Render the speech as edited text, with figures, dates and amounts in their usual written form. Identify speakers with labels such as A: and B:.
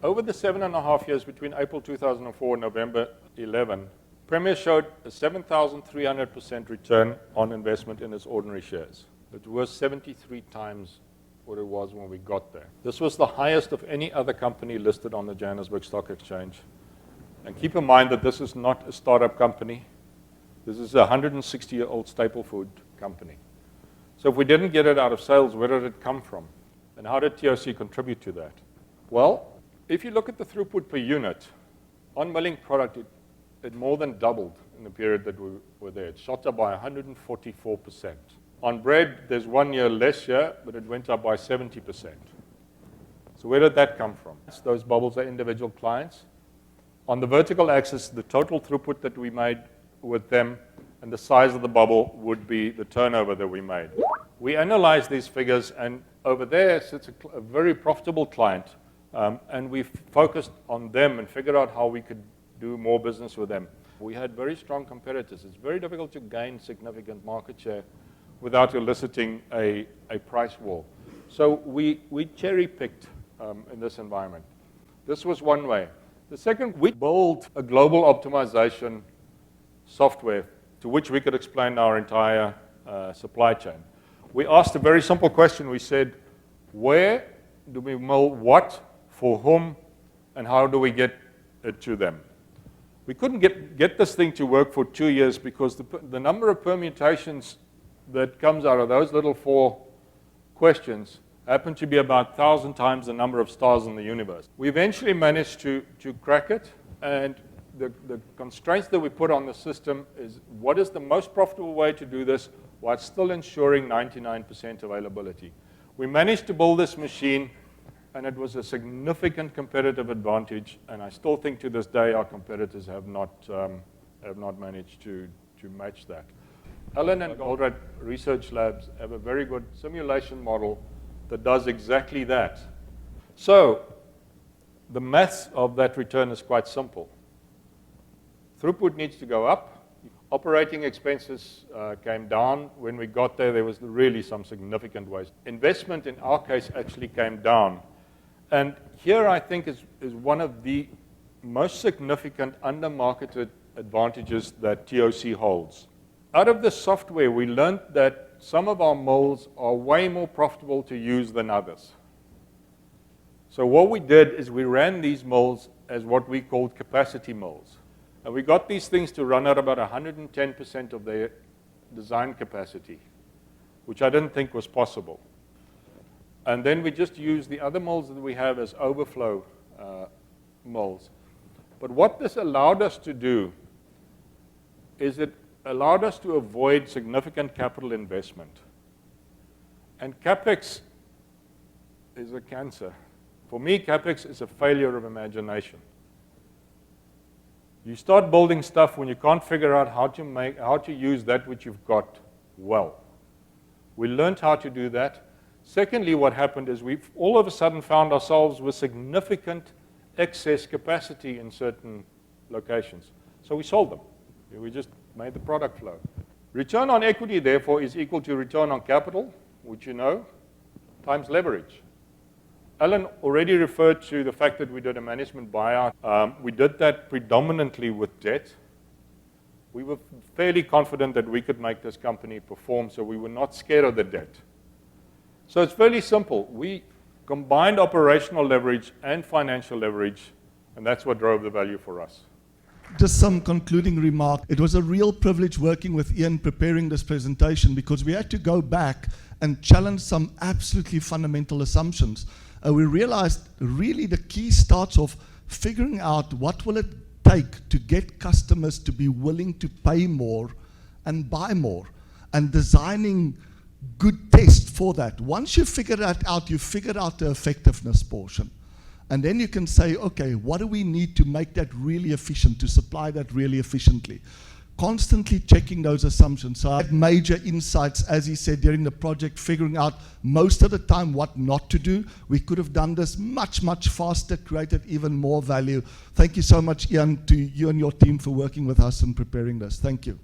A: Over the 7.5 years between April 2004 and November 11, Premier showed a 7,300% return on investment in its ordinary shares. It was 73 times what it was when we got there. This was the highest of any other company listed on the Johannesburg Stock Exchange. And keep in mind that this is not a startup company. This is a 160-year-old staple food company. So if we didn't get it out of sales, where did it come from? And how did TOC contribute to that? Well, if you look at the throughput per unit, on milling product, it more than doubled in the period that we were there. It shot up by 144%. On bread, there's 1 year less year, but it went up by 70%. So where did that come from? Those bubbles are individual clients. On the vertical axis, the total throughput that we made with them, and the size of the bubble would be the turnover that we made. We analyzed these figures, and over there sits a very profitable client, and we focused on them and figured out how we could do more business with them. We had very strong competitors. It's very difficult to gain significant market share without eliciting a price war. So we cherry-picked in this environment. This was one way. The second, we built a global optimization software to which we could explain our entire supply chain. We asked a very simple question. We said, where do we mill what, for whom, and how do we get it to them? We couldn't get this thing to work for 2 years because the number of permutations that comes out of those little 4 questions happened to be about 1,000 times the number of stars in the universe. We eventually managed to crack it, and the constraints that we put on the system is what is the most profitable way to do this while still ensuring 99% availability. We managed to build this machine, and it was a significant competitive advantage, and I still think to this day our competitors have not managed to match that. Alan and Goldratt Research Labs have a very good simulation model that does exactly that. So the maths of that return is quite simple. Throughput needs to go up. Operating expenses came down. When we got there, there was really some significant waste. Investment, in our case, actually came down. And here, I think, is one of the most significant under-marketed advantages that TOC holds. Out of the software, we learned that some of our molds are way more profitable to use than others. So what we did is we ran these molds as what we called capacity molds. And we got these things to run at about 110% of their design capacity, which I didn't think was possible. And then we just used the other molds that we have as overflow molds. But what this allowed us to do is it allowed us to avoid significant capital investment. And CapEx is a cancer. For me, CapEx is a failure of imagination. You start building stuff when you can't figure out how to use that which you've got well. We learned how to do that. Secondly, what happened is we've all of a sudden found ourselves with significant excess capacity in certain locations. So we sold them. We just made the product flow. Return on equity, therefore, is equal to return on capital, which you know, times leverage. Alan already referred to the fact that we did a management buyout. We did that predominantly with debt. We were fairly confident that we could make this company perform, so we were not scared of the debt. So it's fairly simple. We combined operational leverage and financial leverage, and that's what drove the value for us.
B: Just some concluding remark. It was a real privilege working with Ian preparing this presentation because we had to go back and challenge some absolutely fundamental assumptions. We realized really the key starts off figuring out what will it take to get customers to be willing to pay more and buy more, and designing good tests for that. Once you figure that out, you figure out the effectiveness portion. And then you can say, okay, what do we need to make that really efficient, to supply that really efficiently? Constantly checking those assumptions. So I had major insights, as he said, during the project, figuring out most of the time what not to do. We could have done this much, much faster, created even more value. Thank you so much, Ian, to you and your team for working with us and preparing this. Thank you.